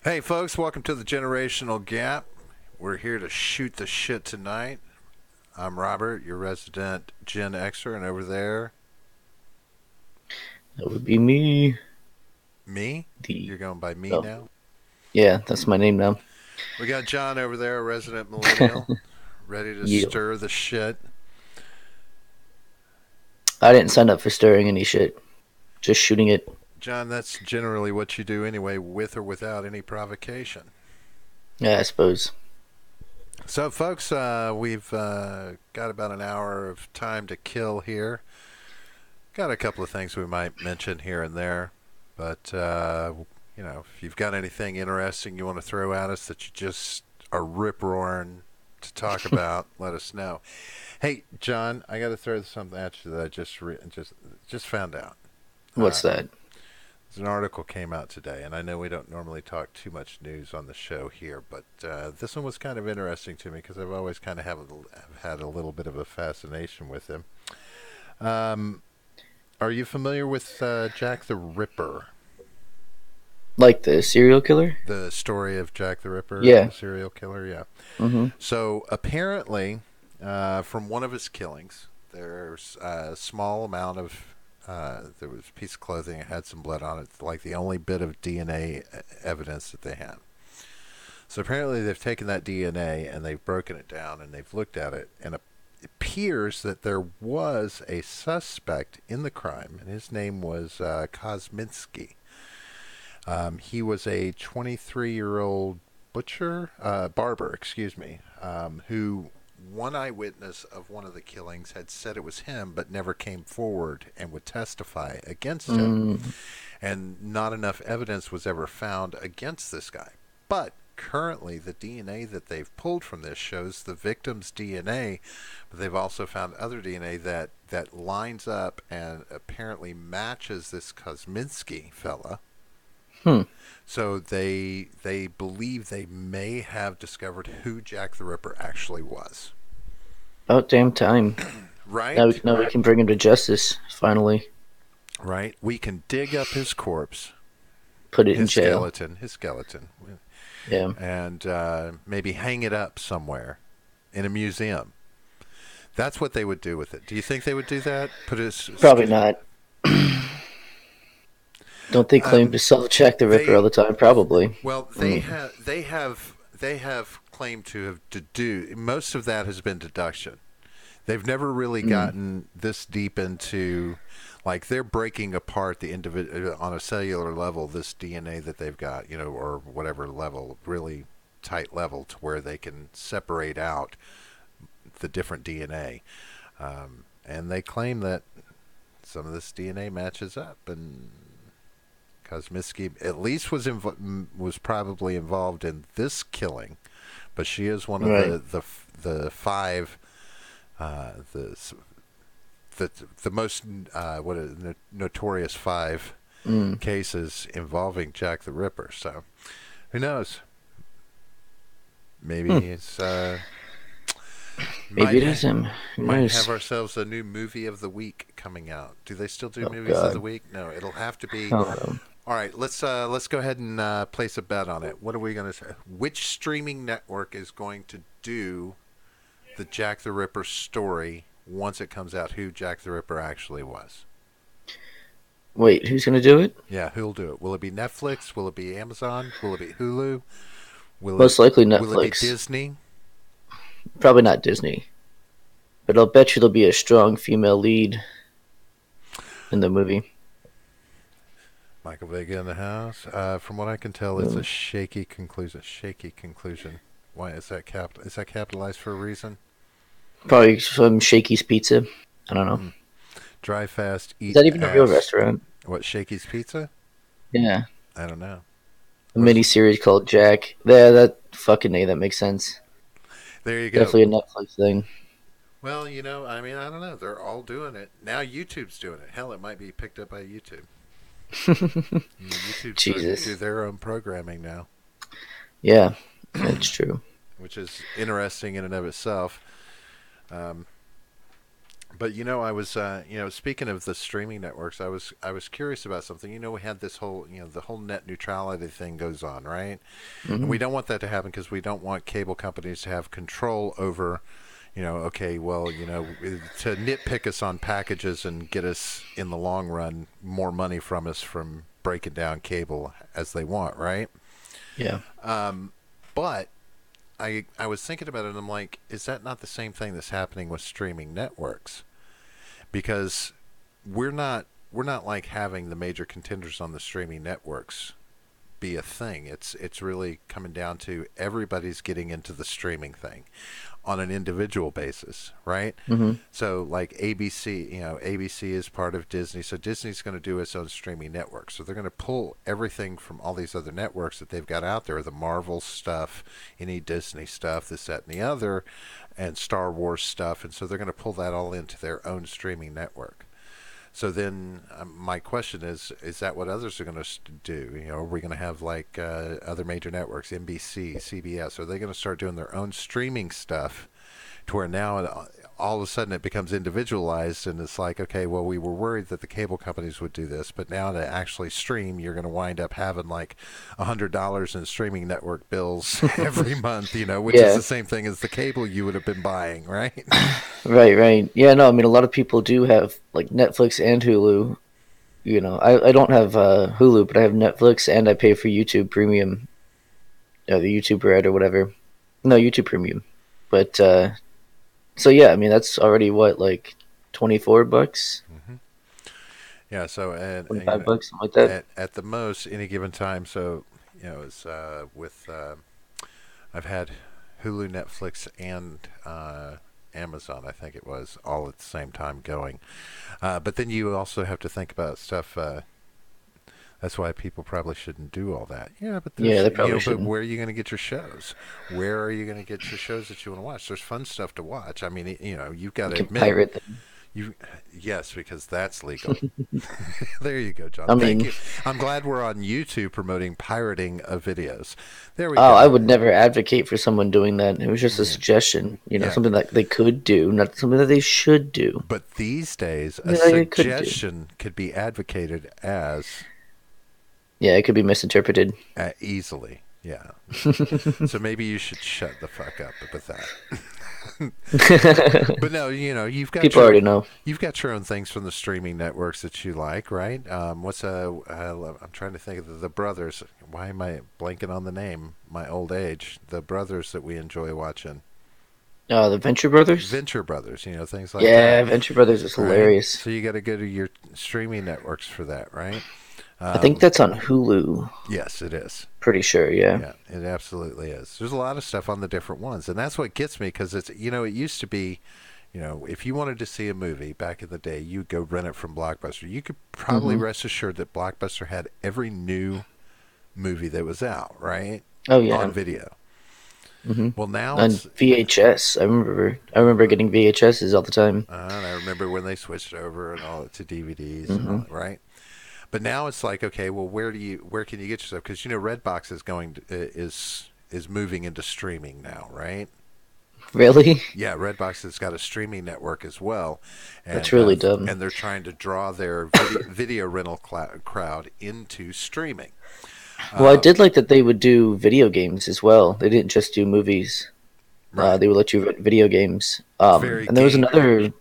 Hey, folks, welcome to the Generational Gap. We're here to shoot the shit tonight. I'm Robert, your resident Gen Xer, and over there, That would be me. me. The You're going by me oh now. yeah, that's my name now. We got John over there, a resident millennial, ready to Yeah, stir the shit. I didn't sign up for stirring any shit. Just shooting it. John, that's generally what you do anyway, with or without any provocation. Yeah, I suppose. So, folks, we've got about an hour of time to kill here. Got a couple of things we might mention here and there, but if you've got anything interesting you want to throw at us that you just are rip roaring to talk about, let us know. Hey, John, I got to throw something at you that I just found out. What's that? There's an article came out today, and I know we don't normally talk too much news on the show here, but this one was kind of interesting to me because I've always kind of have had a little bit of a fascination with him. Um, are you familiar with Jack the Ripper? Like the serial killer? The story of Jack the Ripper, Yeah. the serial killer, yeah. Mhm. So apparently, from one of his killings, there's a small amount of there was a piece of clothing that had some blood on it, like the only bit of DNA evidence that they had. So apparently, they've taken that DNA and they've broken it down and they've looked at it, and it appears that there was a suspect in the crime, and his name was Kosminski. He was a 23-year-old barber, excuse me, who one eyewitness of one of the killings had said it was him, but never came forward and would testify against him. Mm. And not enough evidence was ever found against this guy. But currently, the DNA that they've pulled from this shows the victim's DNA, but they've also found other DNA that lines up and apparently matches this Kosminski fella. Hmm. So they believe they may have discovered who Jack the Ripper actually was. About damn time. Now we Right? now we can bring him to justice. Finally, Right? We can dig up his corpse, put it in jail. his skeleton, Yeah. and maybe hang it up somewhere in a museum. That's what they would do with it. Do you think they would do that? Put his Probably not. Don't they claim to um, self check the Ripper all they the time? Probably. well I mean, they have claimed to have deduced most of that has been deduction. They've never really mm, gotten this deep into, like, they're breaking apart the individual on a cellular level, this DNA that they've got, or whatever level, really tight level, to where they can separate out the different DNA. And they claim that some of this DNA matches up, and Kosminski at least was probably involved in this killing, but she is one of right. the five the the most what is notorious five Mm. cases involving Jack the Ripper. So who knows? Maybe Hmm. it's Maybe might it is him. Who might have knows? ourselves a new movie of the week coming out. Do they still do Oh movies of the God. week? No, it'll have to be. Oh, All right, let's go ahead and place a bet on it. What are we going to say? Which streaming network is going to do the Jack the Ripper story once it comes out who Jack the Ripper actually was? wait, who's gonna do it? Yeah, who'll do it? Will it be Netflix? Will it be Amazon? Will it be Hulu? Most likely Will it be Netflix. Disney? Probably not Disney. But I'll bet you there'll be a strong female lead in the movie. Michael Vega in the house. From what I can tell, it's a Mm. shaky conclusion. Shaky conclusion. Why is that Is that capitalized for a reason? Probably some Shakey's Pizza. I don't know. Hmm. Drive fast, Is eat that even a real ass. restaurant? What, Shakey's Pizza? Yeah. I don't know. A What's mini series called Jack. Yeah, that fucking name, that makes sense. There you go. Definitely a Netflix thing. Well, I mean, I don't know. They're all doing it now. YouTube's doing it. Hell, it might be picked up by YouTube. YouTube's starting to do Jesus. their own programming now, Yeah, that's true. which is interesting in and of itself. Um, But I was speaking of the streaming networks, I was curious about something. We had this whole the whole net neutrality thing goes on, right? And we Hmm. don't want that to happen because we don't want cable companies to have control over, okay, well, to nitpick us on packages and get us in the long run more money from us from breaking down cable as they want, right? Yeah. But I was thinking about it and I'm like, is that not the same thing that's happening with streaming networks? Because we're not like having the major contenders on the streaming networks be a thing. It's really coming down to everybody's getting into the streaming thing on an individual basis, right? Hmm. So like ABC, ABC is part of Disney, so Disney's going to do its own streaming network. So they're going to pull everything from all these other networks that they've got out there, the Marvel stuff, any Disney stuff, this, that, and the other, and Star Wars stuff, and so they're going to pull that all into their own streaming network. So then, my question is that what others are going to do? Are we going to have like other major networks, NBC, CBS? Are they going to start doing their own streaming stuff to where now all of a sudden it becomes individualized and it's like, okay, well, we were worried that the cable companies would do this, but now to actually stream, you're going to wind up having like $100 in streaming network bills every month, which is Yeah. the same thing as the cable you would have been buying, right? Right. Right. Yeah. No. I mean, a lot of people do have like Netflix and Hulu. I don't have Hulu, but I have Netflix and I pay for YouTube Premium, the YouTube Red or whatever. No, YouTube Premium. But so yeah, I mean that's already what like $24, hmm Yeah. So and 25 bucks, something like that. at the most any given time. So it's with I've had Hulu, Netflix, and Amazon. I think it was all at the same time going. But then you also have to think about stuff. That's why people probably shouldn't do all that. Yeah, but Yeah, there's they probably but shouldn't. where are you going to get your shows? Where are you going to get your shows that you want to watch? There's fun stuff to watch. I mean, you've got You to can admit pirate them. you. Yes, because that's legal. There you go, John. I Thank mean, you. I'm glad we're on YouTube promoting pirating of videos. There we oh, I go. would never advocate for someone doing that. It was just a Yeah, suggestion, yeah. something that they could do, not something that they should do. But these days, a Something that they could do. suggestion could be advocated as Yeah, it could be misinterpreted. easily. Yeah. So maybe you should shut the fuck up with that. But no, People already know. you've got your own things from the streaming networks that you like, right? I'm trying to think of the brothers. Why am I blanking on the name? My old age. The brothers that we enjoy watching. The Venture Brothers. Venture Brothers, things like that, Yeah, Venture Brothers is right? hilarious. So you got to go to your streaming networks for that, right? I think that's on Hulu. Yes, it is. Pretty sure. Yeah. Yeah, it absolutely is. There's a lot of stuff on the different ones, and that's what gets me because it used to be, if you wanted to see a movie back in the day, you'd go rent it from Blockbuster. You could probably Hmm. rest assured that Blockbuster had every new movie that was out, right, Oh on yeah. video. Hmm. Well, now On it's. VHS. I remember getting VHSs all the time. And I remember when they switched over and all to DVDs and all Hmm. that, right? But now it's like, okay, well, where can you get yourself? Because Redbox is moving into streaming now, right? Really? Yeah, Redbox has got a streaming network as well, That's and really dumb. and they're trying to draw their video rental crowd into streaming. Well, I Uh, did like that they would do video games as well. They didn't just do movies. right, They would let you rent video games. very And there was game. another,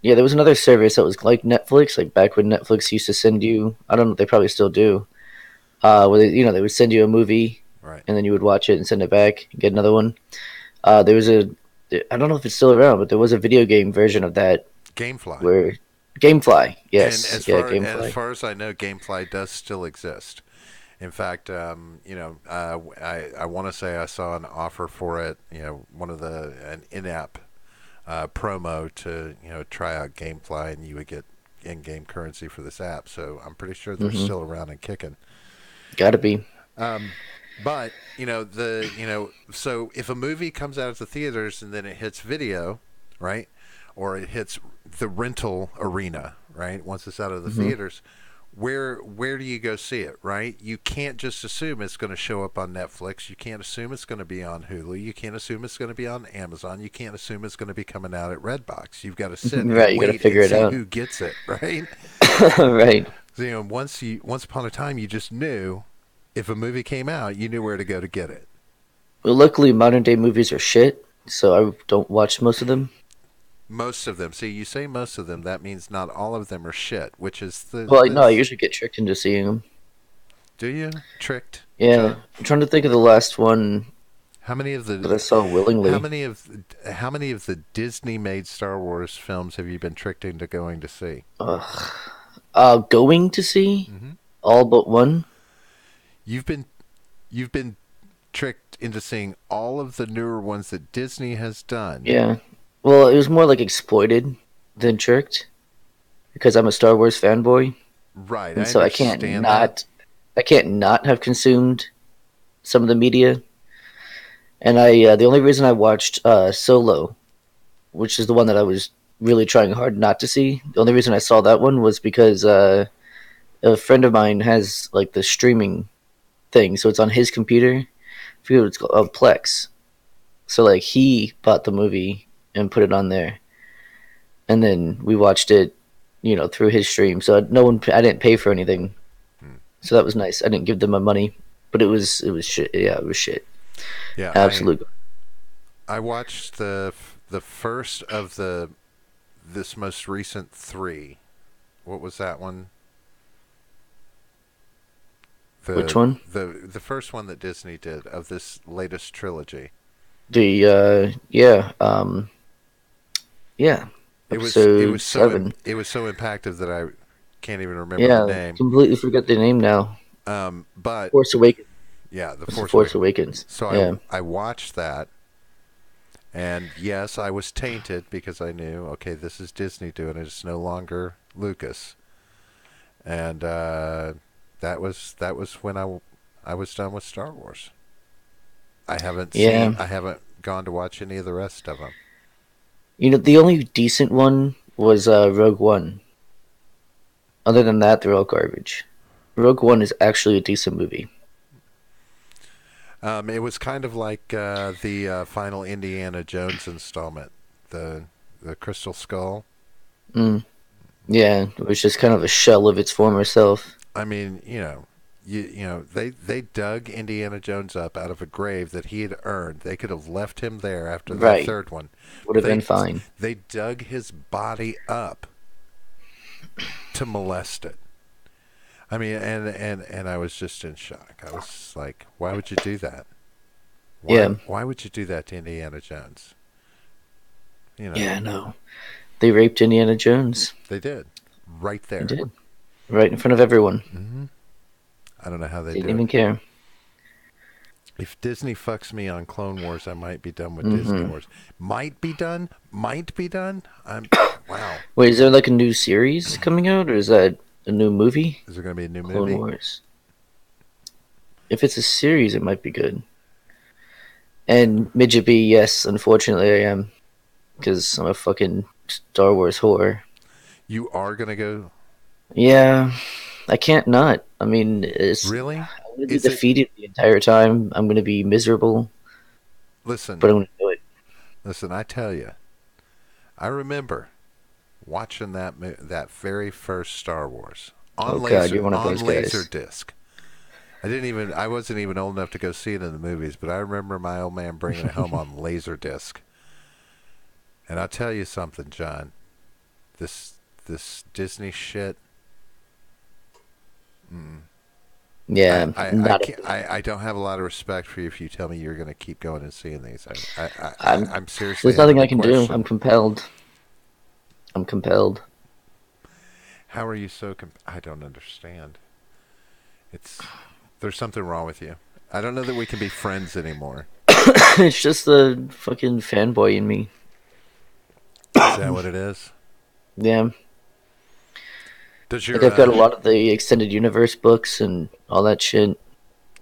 yeah, there was another service that was like Netflix, like back when Netflix used to send you. I don't know, they probably still do. Where they would send you a movie Right, and then you would watch it and send it back, and get another one. There was I don't know if it's still around, but there was a video game version of that GameFly, where GameFly, and yes, yeah, as GameFly. far as I know, GameFly does still exist. In fact, I want to say I saw an offer for it. One of an in-app promo to try out GameFly, and you would get in-game currency for this app. So I'm pretty sure they're Hmm. still around and kicking. Gotta be. Um, but so if a movie comes out of the theaters and then it hits video, right, or it hits the rental arena, right, once it's out of the Hmm. theaters, where do you go see it, right? You can't just assume it's going to show up on Netflix. You can't assume it's going to be on Hulu. You can't assume it's going to be on Amazon. You can't assume it's going to be coming out at Redbox. You've got to sit and Right, you got to wait figure and it see out. who gets it, right? Right. So, once upon a time, you just knew if a movie came out, you knew where to go to get it. Well, luckily, modern day movies are shit, so I don't watch most of them. Most of them. See, you say most of them. That means not all of them are shit. Which is Well, no, I this? usually get tricked into seeing them. Do you tricked, Yeah, John? I'm trying to think of the last one How many of that I the saw how willingly. many of how many of the Disney made Star Wars films have you been tricked into going to see? Ugh. Going to see Hmm. all but one. You've been you've been tricked into seeing all of the newer ones that Disney has done. Yeah. Well, it was more like exploited than tricked because I'm a Star Wars fanboy, Right, and I so understand that. I can't not have consumed some of the media. And the only reason I watched Solo, which is the one that I was really trying hard not to see, the only reason I saw that one was because a friend of mine has like the streaming thing, so it's on his computer. I forget what it's called, Plex. So like he bought the movie and put it on there, and then we watched it, through his stream. So no one, I didn't pay for anything, Hmm. so that was nice. I didn't give them my money, but it was shit. Yeah, it was shit. Yeah, Absolute. I watched the first of this most recent three. What was that one? Which The one? the first one that Disney did of this latest trilogy. Yeah, It episode was so 7. it was so impactful that I can't even remember the Yeah, name. completely forgot the name now. But Force Awakens. yeah, the It's the Force Force Awakens. Awakens. So Yeah, I watched that, and yes, I was tainted because I knew, okay, this is Disney doing it. It's no longer Lucas, and that was when I was done with Star Wars. yeah. I haven't gone to watch any of the rest of them. The only decent one was Rogue One. Other than that, they're all garbage. Rogue One is actually a decent movie. It was kind of like the final Indiana Jones installment, the Crystal Skull. Mm. Yeah, it was just kind of a shell of its former self. I mean, they dug Indiana Jones up out of a grave that he had earned. They could have left him there after that Right. third one. Would But have been fine. they dug his body up to molest it. I mean, and I was just in shock. I was like, why would you do that? Yeah. Why would you do that to Indiana Jones? You know, Yeah, no. They raped Indiana Jones. they did right They there. did. Right in front of everyone. Hmm. I don't know how they Didn't do it. even care. If Disney fucks me on Clone Wars, I might be done with Disney Hmm. Wars. Might be done. Might be done. I'm wow. Wait, is there like a new series coming out, or is that a new movie? Is there going to be a new Clone movie? Wars. If it's a series, it might be good. And Midget B, yes, unfortunately I am. Because I'm a fucking Star Wars whore. You are going to go? Yeah, I can't not. I mean, Really? I'm gonna be Is it? defeated the entire time. I'm gonna be miserable, Listen, but I'm gonna do it. listen. I tell you, I remember watching that very first Star Wars Oh god, you're one of on those laser guys. disc. I wasn't even old enough to go see it in the movies, but I remember my old man bringing it home on laser disc. And I'll tell you something, John. This Disney shit. Mm, Yeah, not a can't, I don't have a lot of respect for you if you tell me you're going to keep going and seeing these. I'm. I'm seriously There's having nothing I to can do. question. I'm compelled. I'm compelled. How are you so? I don't understand. It's there's something wrong with you. I don't know that we can be friends anymore. It's just the fucking fanboy in me. Is that what it is? Yeah, Does like your I've got a lot of the extended universe books and all that shit.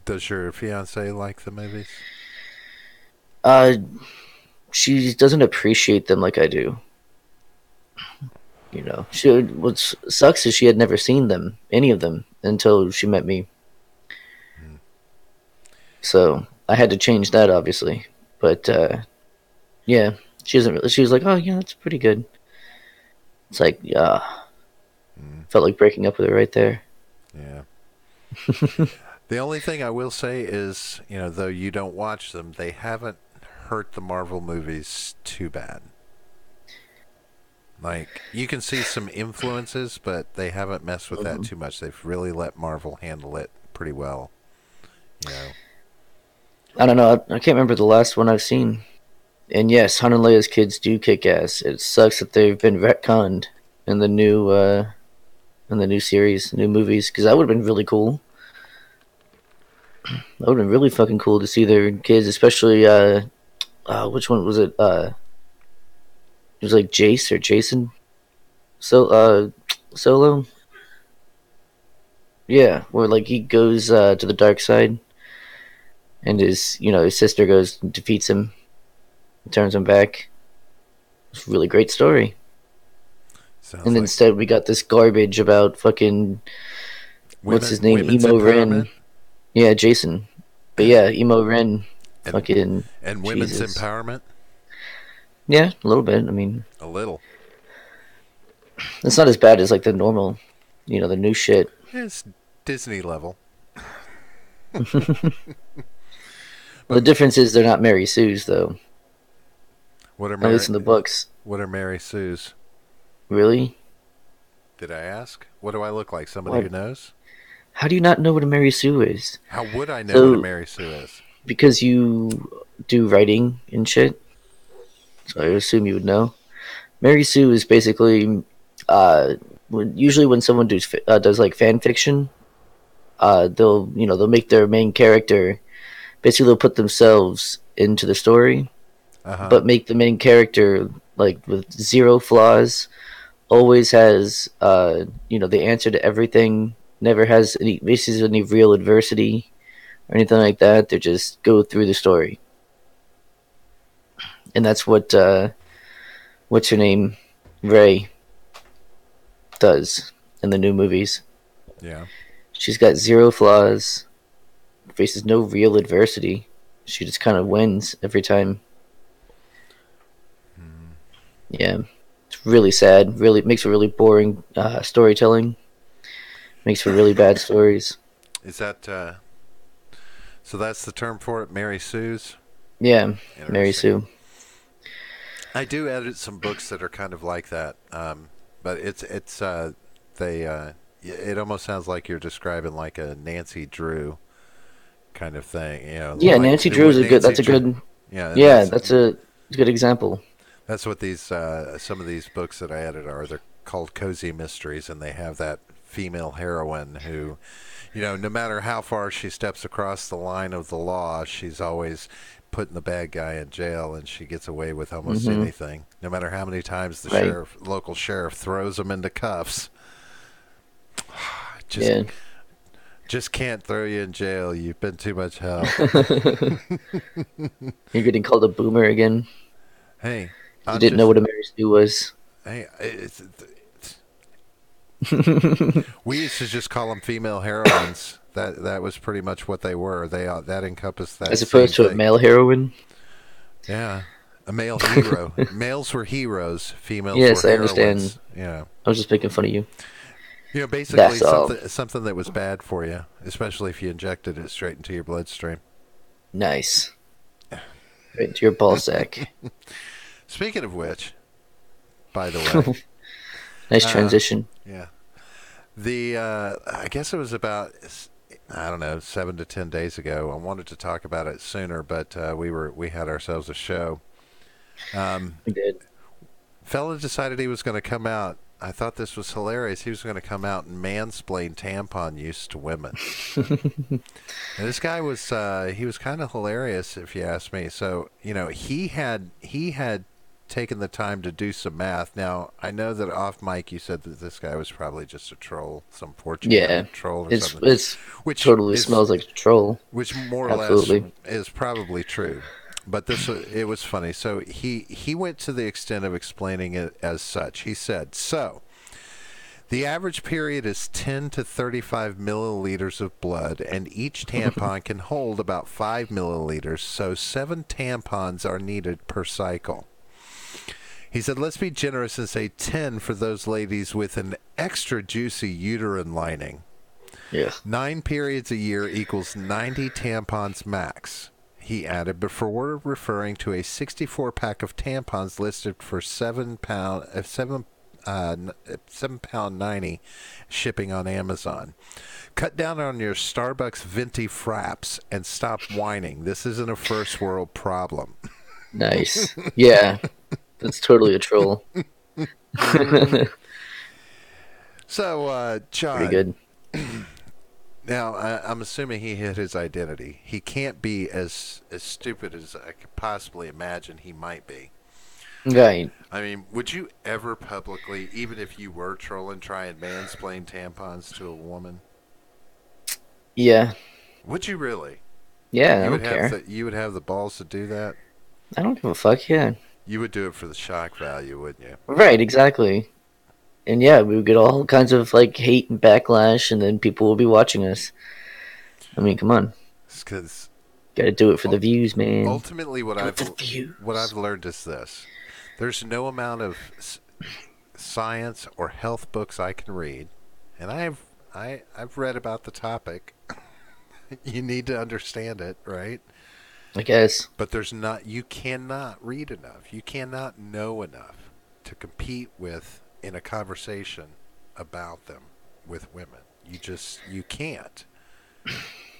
does your fiance like the movies? Uh, she doesn't appreciate them like I do. What sucks is she had never seen them, any of them, until she met me. Mm. So I had to change that, obviously. But yeah, she doesn't. Really, she was like, "Oh yeah, that's pretty good." It's like, yeah, Mm. felt like breaking up with her right there. Yeah. The only thing I will say is, though you don't watch them, they haven't hurt the Marvel movies too bad. Like, you can see some influences, but they haven't messed with that Mhm. too much. They've really let Marvel handle it pretty well, you know. I don't know. I can't remember the last one I've seen. And yes, Han and Leia's kids do kick ass. It sucks that they've been retconned in the new series, new movies, because that would have been really cool. That would have been really fucking cool to see their kids, especially which one was it? It was like Jace or Jason. So Solo. Yeah, where like he goes to the dark side, and his sister goes and defeats him, and turns him back. It's a really great story. Sounds And like instead, we got this garbage about fucking what's his name, women's Emo empowerment Ren. Yeah, Jason. But yeah, Emo Ren. and Fucking women's Jesus. empowerment Yeah, a little bit. I mean, a little. it's not as bad as like the normal, the new shit. It's Disney level. The But difference is they're not Mary Sue's though. what are At least Mary in the books. Sue's? Really? Did I ask? What do I look like? Somebody who What? knows? How do you not know what a Mary Sue is? How would I know what a So Mary Sue is? because you do writing and shit, so I assume you would know. Mary Sue is basically usually when someone does like fan fiction, they'll make their main character basically they'll put themselves into the story, Uh huh. but make the main character like with zero flaws, always has the answer to everything, never has any faces any real adversity or anything like that. They just go through the story, and that's what what's her name, Ray, does in the new movies. Yeah. She's got zero flaws, faces no real adversity. She just kind of wins every time. Hmm. Yeah, it's really sad. Really makes for really boring storytelling. Makes for really bad stories. Is that so? That's the term for it, Mary Sue's. Yeah, Mary Interesting. Sue. I do edit some books that are kind of like that, but it's they it almost sounds like you're describing like a Nancy Drew kind of thing, Yeah, like Nancy Drew what is a good. Nancy That's a Drew. good. Yeah, and Yeah, that's a good example. that's what these some of these books that I edit are. They're called cozy mysteries, and they have that female heroine who, no matter how far she steps across the line of the law, she's always putting the bad guy in jail, and she gets away with almost Hmm. anything. No matter how many times Right. local sheriff, throws them into cuffs, just Yeah. just can't throw you in jail. You've been too much help. You're getting called a boomer again. Hey, You I'm didn't know just what a Mary Sue was. hey. We used to just call them female heroines. That was pretty much what they were. They that encompassed that As same opposed to a thing. male heroine. Yeah, a male hero. Males were heroes. Females were Yes, I understand. heroines. Yeah. I was just making fun of you. Basically That's all. something that was bad for you, especially if you injected it straight into your bloodstream. Nice. Right into your ball sack. Speaking of which, by the way, Nice uh, transition. yeah, the I guess it was about I don't know 7 to 10 days ago. I wanted to talk about it sooner, but we had ourselves a show. Um, We did. Fella decided he was going to come out. I thought this was hilarious. He was going to come out and mansplain tampon use to women. And this guy was he was kind of hilarious, if you ask me. So he had taken the time to do some math. Now I know that off mic you said that this guy was probably just a troll, some fortune Yeah. cookie troll or It's something, it's which totally is smells like a troll. which more or less Absolutely. is probably true. But it was funny. So he went to the extent of explaining it as such. He said, "So the average period is 10 to 35 milliliters of blood, and each tampon can hold about 5 milliliters. So 7 tampons are needed per cycle." He said, "Let's be generous and say 10 for those ladies with an extra juicy uterine lining. Yeah. 9 periods a year equals 90 tampons max." He added, before referring to a 64 pack of tampons listed for £7.90 shipping on Amazon. "Cut down on your Starbucks venti fraps and stop whining. This isn't a first world problem." Nice. Yeah. That's totally a troll. So, John. Pretty good. Now, I'm assuming he hid his identity. He can't be as stupid as I could possibly imagine he might be. Right. I mean, would you ever publicly, even if you were trolling, try and mansplain tampons to a woman? Yeah. Would you really? Yeah, I You don't would have care. you would have the balls to do that? I don't give a fuck, yeah. You would do it for the shock value, wouldn't you? Right, exactly. And yeah, we would get all kinds of like hate and backlash, and then people will be watching us. I mean, come on. Because Gotta do it for the views, man. ultimately, what Do it I've for the views. learned is this: there's no amount of science or health books I can read, and I've read about the topic. You need to understand it, right? I guess. But you cannot read enough. You cannot know enough to compete with in a conversation about them with women. You can't.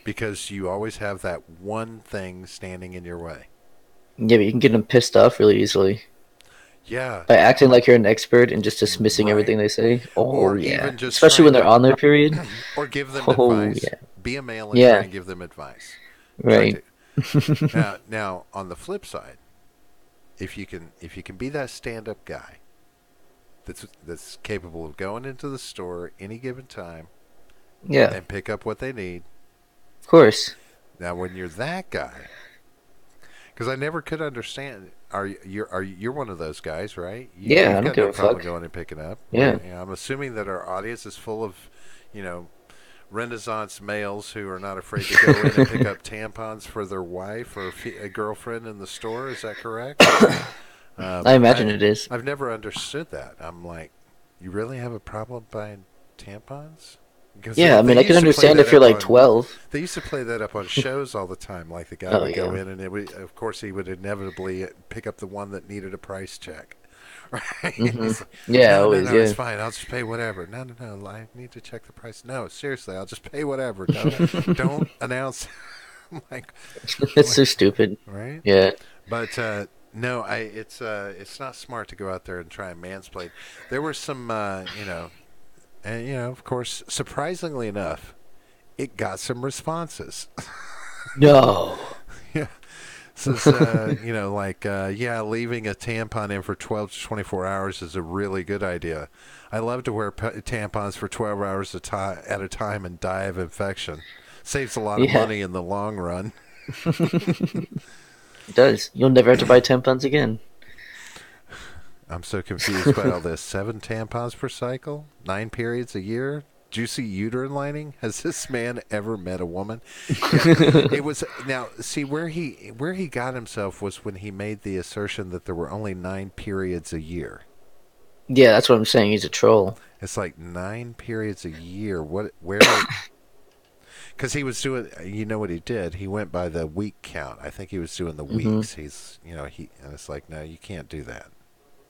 Because you always have that one thing standing in your way. Yeah, but you can get them pissed off really easily. Yeah. By acting like you're an expert and just dismissing Right. everything they say. Oh, Or yeah. even just Especially when trying they're on their period. Or give them Oh, advice. yeah. Be a male and Yeah. try and give them advice. Right. Now, on the flip side, if you can be that stand-up guy that's capable of going into the store any given time Yeah, and pick up what they need. of course. Now, when you're that guy, because I never could understand. You're one of those guys, right? Yeah, I You've don't got give no a problem fuck. going and picking up. Yeah. I'm assuming that our audience is full of, Renaissance males who are not afraid to go in and pick up tampons for their wife or a girlfriend in the store. Is that correct? I imagine it is. I've never understood that. I'm like, you really have a problem buying tampons? Because Yeah, I mean, I can used to play understand that if you're up like 12. They used to play that up on shows all the time. Like the guy Oh, would go yeah. in and of course he would inevitably pick up the one that needed a price check. Right? He's like, Yeah, no, always, no, yeah. it's fine. I'll just pay whatever. No, I need to check the price. No, seriously, I'll just pay whatever. Don't announce. I'm like, That's so stupid. right? Yeah. But no, it's not smart to go out there and try and mansplain. There were some, and of course, surprisingly enough, it got some responses. No. Yeah. Says, yeah, leaving a tampon in for 12 to 24 hours is a really good idea. I love to wear tampons for 12 hours at a time and die of infection. Saves a lot of Yeah. money in the long run. It does. You'll never have to buy tampons again. I'm so confused by all this. 7 tampons per cycle? 9 periods a year? Juicy uterine lining? Has this man ever met a woman? Yeah, it was now. See where he got himself was when he made the assertion that there were only 9 periods a year. Yeah, that's what I'm saying. He's a troll. It's like 9 periods a year. Where? Because he was doing. You know what he did? He went by the week count. I think he was doing the weeks. He's and it's like, no, you can't do that.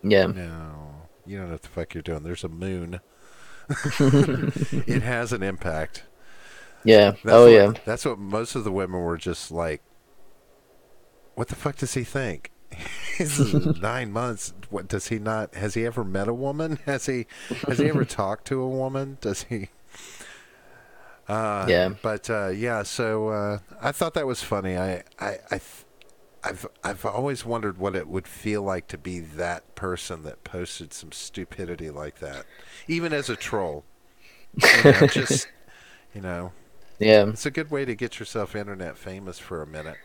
Yeah. No, you don't know what the fuck you're doing. There's a moon. It has an impact. Yeah. Yeah. That's what most of the women were just like. What the fuck does he think? This is 9 months. What does he not? Has he ever met a woman? Has he ever talked to a woman? Does he? Yeah. But yeah. So I thought that was funny. I've always wondered what it would feel like to be that person that posted some stupidity like that, even as a troll. Just Yeah. it's a good way to get yourself internet famous for a minute.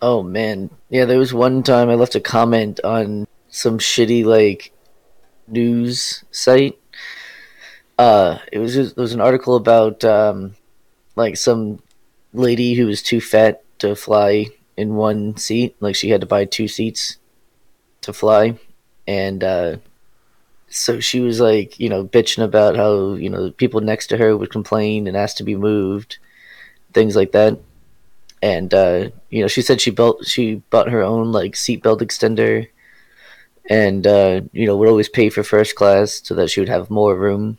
Oh man, yeah. There was one time I left a comment on some shitty like news site. It was an article about like some lady who was too fat to fly in one seat. Like she had to buy two seats to fly, and so she was like, bitching about how people next to her would complain and ask to be moved, things like that. And she said she bought her own like seatbelt extender, and would always pay for first class so that she would have more room.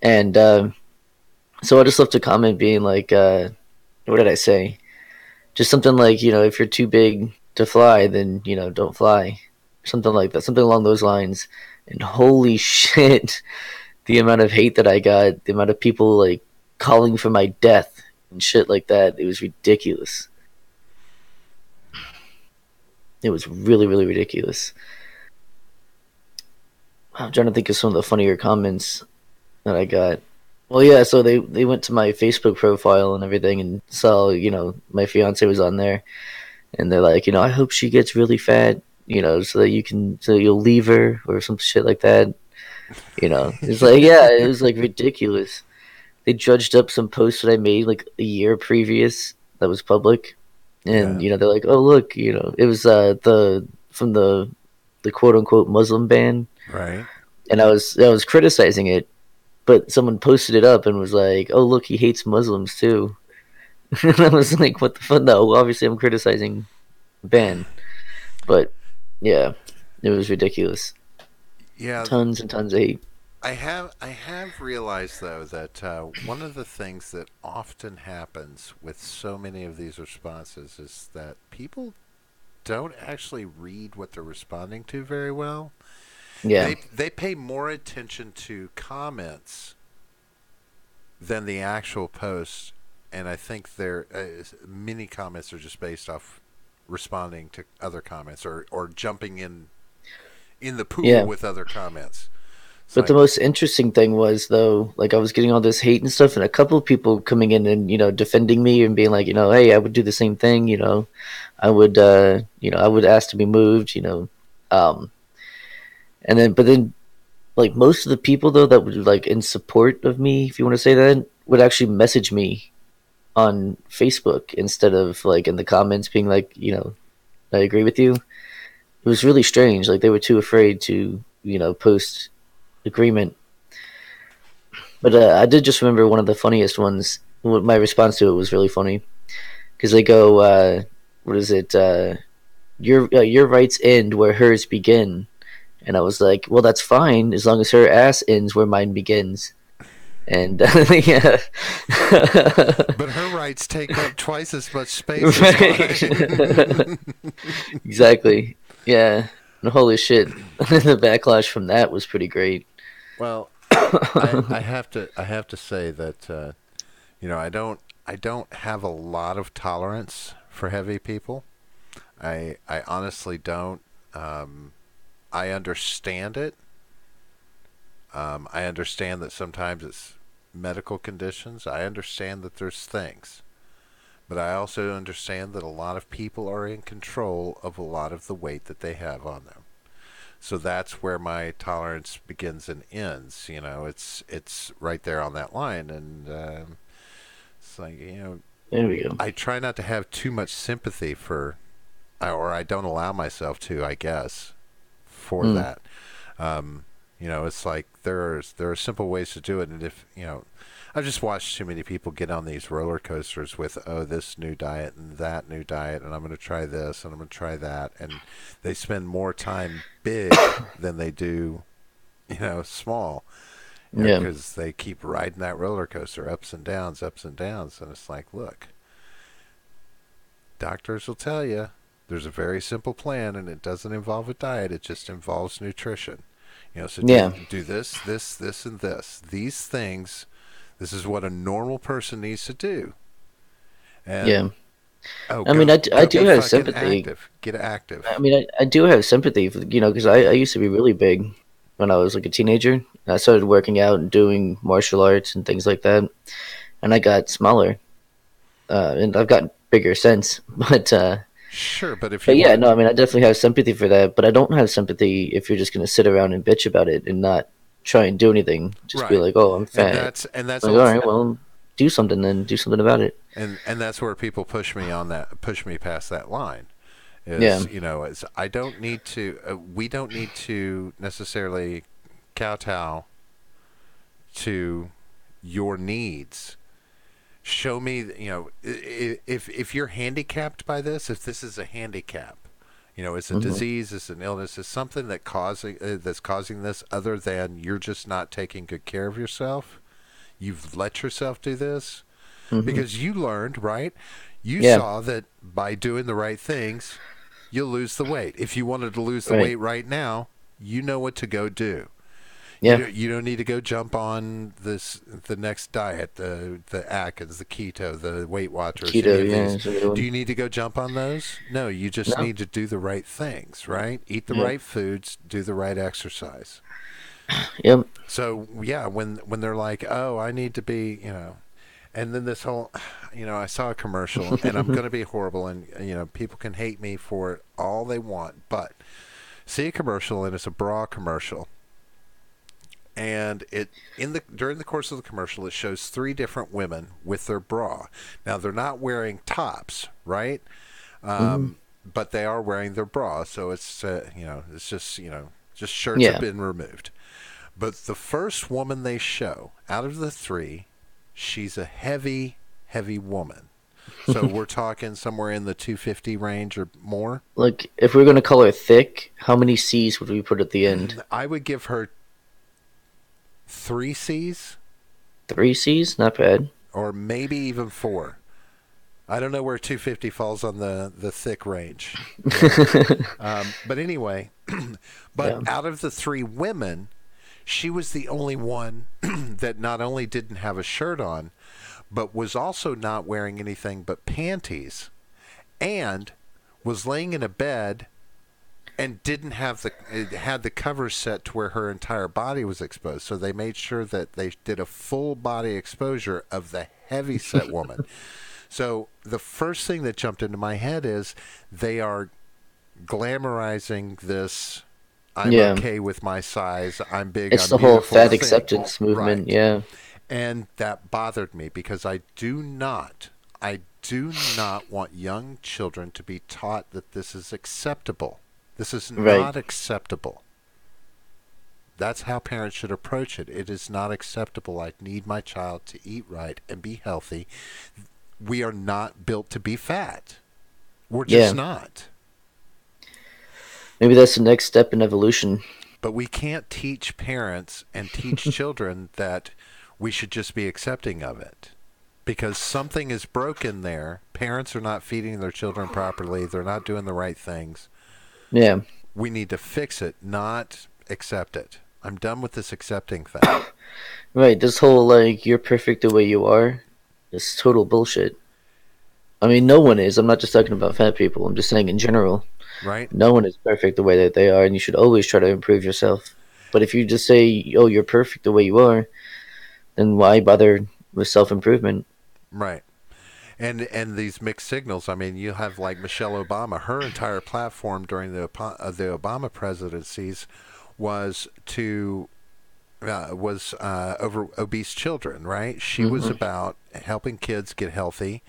And so I just left a comment being like, what did I say? Just something like, if you're too big to fly, then don't fly, something like that, something along those lines. And holy shit, the amount of hate that I got, the amount of people like calling for my death and shit like that, it was ridiculous. It was really, really ridiculous. I'm trying to think of some of the funnier comments that I got. Well, yeah, so they went to my Facebook profile and everything and saw, my fiance was on there. And they're like, I hope she gets really fat, so you'll leave her or some shit like that. It's like, yeah, it was like ridiculous. They judged up some post that I made like a year previous that was public. And, Yeah. they're like, oh, look, it was from the quote unquote Muslim ban. Right. And I was criticizing it, but someone posted it up and was like, "Oh, look, he hates Muslims too." And I was like, "What the fuck?" No, obviously I'm criticizing ban, but yeah, it was ridiculous. Yeah. Tons and tons of hate. I have realized though that one of the things that often happens with so many of these responses is that people don't actually read what they're responding to very well. Yeah, They pay more attention to comments than the actual post, and I think their many comments are just based off responding to other comments or jumping in the pool yeah. with other comments. It's But the like, most interesting thing was though, like I was getting all this hate and stuff, and a couple of people coming in and defending me and being like, hey, I would do the same thing. I would ask to be moved. Um, but then like most of the people though that would like in support of me, if you want to say that, would actually message me on Facebook instead of like in the comments being like, I agree with you. It was really strange. Like they were too afraid to, post agreement. But I did just remember one of the funniest ones. My response to it was really funny because they go, "What is it? Your rights end where hers begin." And I was like, "Well, that's fine as long as her ass ends where mine begins." And yeah, but her rights take up twice as much space as right, mine. exactly. Yeah, and holy shit, the backlash from that was pretty great. Well, I have to say that I don't have a lot of tolerance for heavy people. I honestly don't. I understand it. I understand that sometimes it's medical conditions. I understand that there's things. But I also understand that a lot of people are in control of a lot of the weight that they have on them. So that's where my tolerance begins and ends. It's right there on that line, and it's like There we go. I try not to have too much sympathy for, or I don't allow myself to, I guess, for Mm, that. It's like there are simple ways to do it, and if I've just watched too many people get on these roller coasters with this new diet and that new diet, and I'm going to try this and I'm going to try that, and they spend more time big than they do small, yeah, because they keep riding that roller coaster, ups and downs, and it's like, look, doctors will tell you there's a very simple plan, and it doesn't involve a diet, it just involves nutrition. So do yeah, this, and this. These things, this is what a normal person needs to do. yeah. And I mean, I go do be have fucking sympathy. active. Get active. I mean, I do have sympathy for because I used to be really big when I was like a teenager. I started working out and doing martial arts and things like that, and I got smaller. And I've gotten bigger sense. Sure, but if But you yeah, want no, I mean, I definitely have sympathy for that, but I don't have sympathy if you're just going to sit around and bitch about it and not try and do anything. Just be right, like, "Oh, I'm and fat." that's Like, all also right, well, do something then. Do something about it. and that's where people push me past that line. Yeah. Is is I don't need to. We don't need to necessarily kowtow to your needs. Show me, if you're handicapped by this, if this is a handicap, it's a Hmm. disease, it's an illness, it's something that's causing this, other than you're just not taking good care of yourself. You've let yourself do this Hmm. because you learned, right? You Yeah. saw that by doing the right things, you'll lose the weight. If you wanted to lose the Right. weight right now, you know what to go do. Yeah. You don't need to go jump on the next diet, the Atkins, the keto, the Weight Watchers, any Keto. of Yeah, these. is a good Do one. you need to go jump on those? No, you just No. need to do the right things, right? Eat the Yeah. right foods, do the right exercise. Yep. So yeah, when they're like, oh, I need to be, and then this whole, I saw a commercial, and I'm going to be horrible, and people can hate me for it all they want, but see a commercial, and it's a bra commercial, and it in the during the course of the commercial, it shows three different women with their bra. Now they're not wearing tops, right? Hmm. But they are wearing their bra, so it's it's just just shirts have Yeah. been removed. But the first woman they show out of the three, she's a heavy woman. So we're talking somewhere in the 250 range or more. Like, if we're gonna color thick, how many C's would we put at the end? I would give her three C's, 3 C's, not bad. or maybe even four. I don't know where 250 falls on the thick range. But anyway, but Yeah. out of the three women, she was the only one that not only didn't have a shirt on, but was also not wearing anything but panties, and was laying in a bed and didn't have the it had the covers set to where her entire body was exposed. So they made sure that they did a full body exposure of the heavy set woman. So the first thing that jumped into my head is they are glamorizing this. I'm Yeah. okay with my size. I'm big. It's I'm the whole beautiful fat thing. acceptance movement. Right. Yeah. And that bothered me because I do not want young children to be taught that this is acceptable. This is Right. not acceptable. That's how parents should approach it. It is not acceptable. I need my child to eat right and be healthy. We are not built to be fat. We're just Yeah. not. Maybe that's the next step in evolution. But we can't teach parents and teach children that we should just be accepting of it. Because something is broken there. Parents are not feeding their children properly. They're not doing the right things. Yeah. We need to fix it, not accept it. I'm done with this accepting thing. Right. This whole like you're perfect the way you are is total bullshit. I mean, no one is. I'm not just talking about fat people. I'm just saying in general. Right? No one is perfect the way that they are, and you should always try to improve yourself. But if you just say, "Oh, you're perfect the way you are," then why bother with self improvement? Right. And these mixed signals. I mean, you have like Michelle Obama. Her entire platform during the Obama presidencies was to was over obese children. Right? She was Hmm. about helping kids get healthy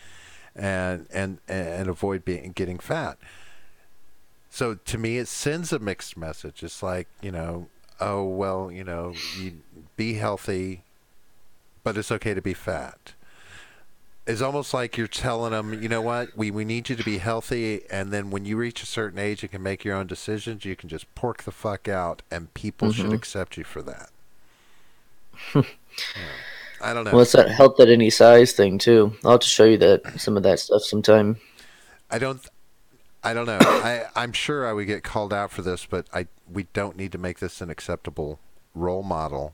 and avoid getting fat. So to me, it sends a mixed message. It's like oh well, you be healthy, but it's okay to be fat. It's almost like you're telling them, you know what, we need you to be healthy, and then when you reach a certain age and can make your own decisions, you can just pork the fuck out, and people should Hmm. accept you for that. Yeah. I don't Well, know. it's that health at any size thing too. I'll have to show you that some of that stuff sometime. I don't. I don't know. I'm sure I would get called out for this, but we don't need to make this an acceptable role model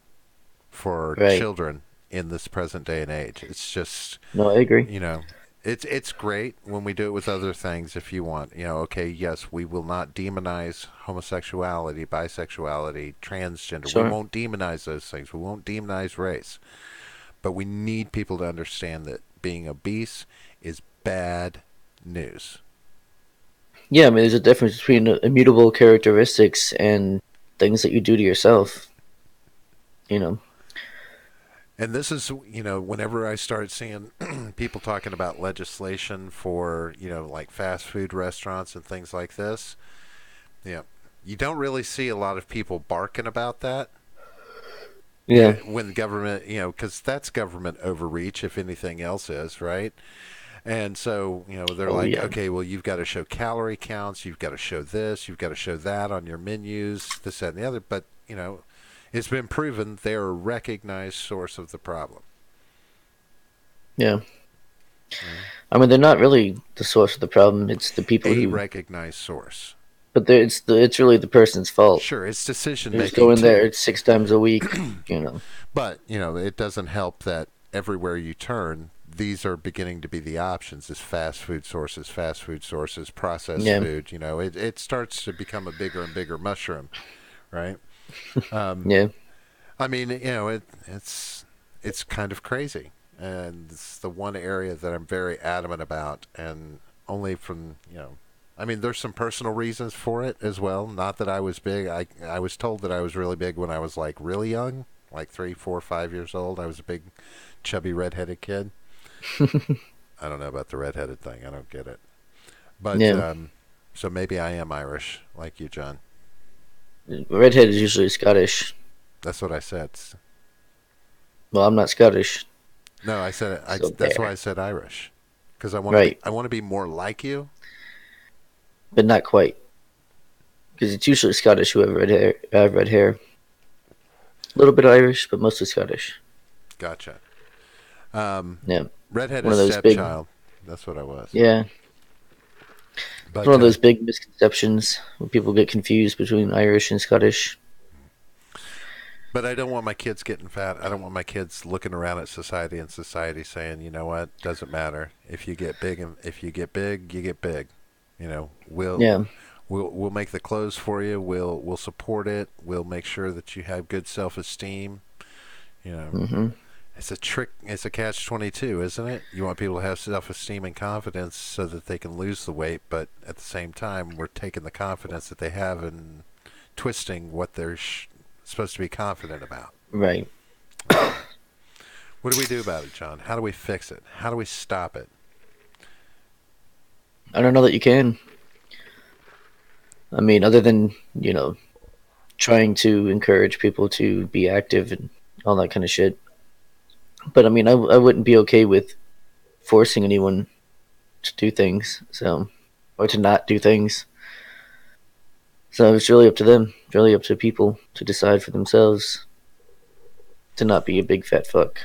for Right. children in this present day and age. It's just No, I agree. you know it's great when we do it with other things. If you want, okay, yes, we will not demonize homosexuality, bisexuality, transgender. We Sure. won't demonize those things. We won't demonize race, but we need people to understand that being obese is bad news. Yeah, I mean, there's a difference between immutable characteristics and things that you do to yourself. You know. And this is, whenever I start seeing people talking about legislation for, like fast food restaurants and things like this, yeah, you don't really see a lot of people barking about that. Yeah. When the government, because that's government overreach, if anything else is, right? And so, they're Oh like, yeah. okay, well, you've got to show calorie counts, you've got to show this, you've got to show that on your menus, this, that, and the other. But, it's been proven they're a recognized source of the problem. Yeah. Mm. I mean, they're not really the source of the problem. It's the people A who. recognized source. But it's really the person's fault. Sure, it's decision They just making go in too. there 6 times a week. You know. But, it doesn't help that everywhere you turn, these are beginning to be the options is fast food sources, processed Yeah. food. It starts to become a bigger and bigger mushroom, right? Um, Yeah. I mean, it's kind of crazy, and it's the one area that I'm very adamant about, and only from I mean, there's some personal reasons for it as well. Not that I was big. I was told that I was really big when I was like really young, like 3, 4, 5 years old. I was a big, chubby, redheaded kid. I don't know about the redheaded thing. I don't get it. But Yeah. so maybe I am Irish, like you, John. Redhead is usually Scottish. That's what I said. Well, I'm not Scottish, No, I said so that's why there. I said Irish, because I want to be. Right, I want to be more like you. but not quite. Because it's usually Scottish who have red hair. Have red hair. A little bit Irish, but mostly Scottish. Gotcha. Um, Yeah, one redheaded of those big. stepchild. That's what I was. Yeah, it's one But of those big misconceptions when people get confused between Irish and Scottish. I don't want my kids getting fat. I don't want my kids looking around at society and society saying, you know what, doesn't matter if you get big and if you get big, you get big. We'll Yeah. we'll make the clothes for you. We'll support it. We'll make sure that you have good self-esteem. You know, Hmm. it's a trick. It's a catch-22, isn't it? You want people to have self-esteem and confidence so that they can lose the weight, but at the same time, we're taking the confidence that they have and twisting what they're supposed to be confident about. Right. What do we do about it, John? How do we fix it? How do we stop it? I don't know that you can. I mean, other than trying to encourage people to be active and all that kind of shit. But I mean, I wouldn't be okay with forcing anyone to do things, or to not do things. So it's really up to them, really up to people to decide for themselves to not be a big fat fuck.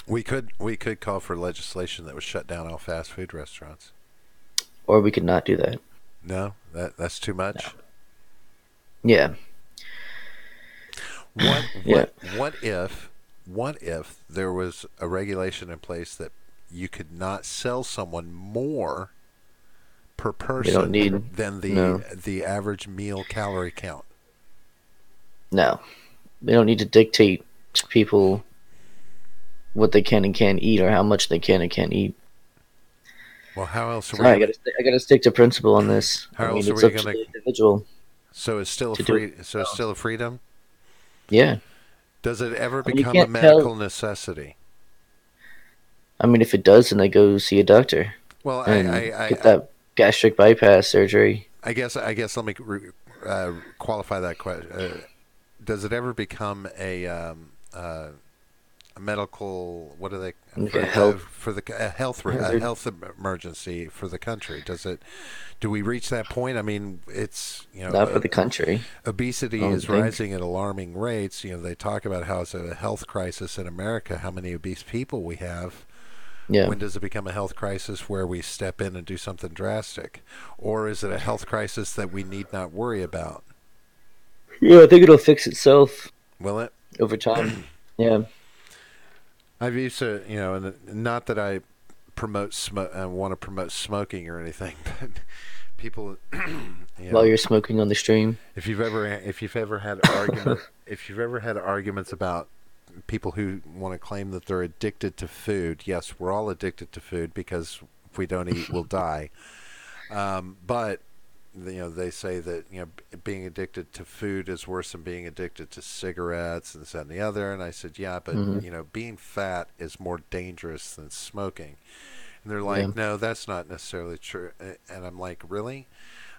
We could call for legislation that would shut down all fast food restaurants. Or we could not do that. No, that's too much. Yeah. What Yeah. what what if there was a regulation in place that you could not sell someone more per We don't person need than the no. the average meal calorie count? No. We don't need to dictate to people what they can and can't eat or how much they can and can't eat. Well, how else are we Sorry, gonna? I gotta stick to principle on this. I How mean, else are it's we up to gonna? the individual So it's still a to do it. free. So it's still a freedom. Yeah. Does it ever I mean, you become a can't tell. medical necessity? I mean, if it does, then they go see a doctor Well, and get that gastric bypass surgery. I guess let me qualify that question. Does it ever become a medical, what are they, Like for a health a hazard. health emergency for the country? Do we reach that point? I mean, it's Not for the country, I obesity don't is think. rising at alarming rates. They talk about how it's a health crisis in America, how many obese people we have. Yeah. When does it become a health crisis where we step in and do something drastic? Or is it a health crisis that we need not worry about? Yeah, I think it'll fix itself Will it? over time. Yeah. I've used to, and not that I want to promote smoking or anything, but people, While you're smoking on the stream. if you've ever had if you've ever had arguments about people who want to claim that they're addicted to food, yes, we're all addicted to food because If we don't eat, we'll die. But they say that being addicted to food is worse than being addicted to cigarettes and this that, and the other. And I said, yeah, but Hmm. being fat is more dangerous than smoking. And they're Yeah. like, no, that's not necessarily true. And I'm like, really?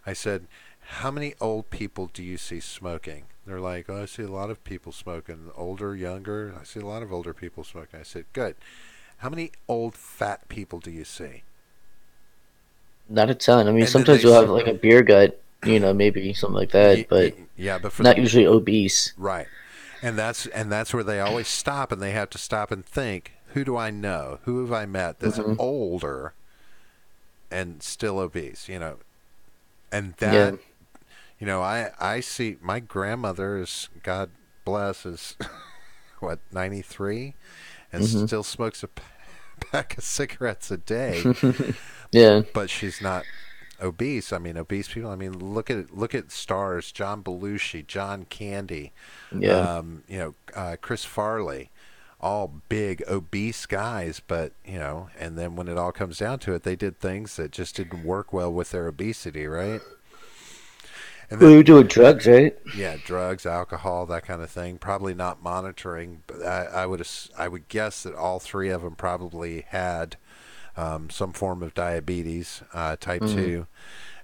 I said, how many old people do you see smoking? They're like, oh, I see a lot of people smoking, older, younger. I see a lot of older people smoking. I said, good. How many old fat people do you see? Not a ton. I mean, And then sometimes they, you'll have like a beer gut, maybe something like that, but yeah, but for not the usually obese. right, and that's where they always stop, and they have to stop and think, who do I know? Who have I met that's Hmm. older and still obese? And Yeah. that I see my grandmother is, God bless, is what, 93 and Hmm. still smokes a pack of cigarettes a day, Yeah. but she's not obese. I mean, obese people. I mean, look at stars: John Belushi, John Candy, Yeah. Chris Farley, all big obese guys. But and then when it all comes down to it, they did things that just didn't work well with their obesity, right? And Well, then you're doing drugs, right? yeah, drugs, alcohol, that kind of thing. Probably not monitoring, but I would guess that all three of them probably had some form of diabetes, type Hmm. 2,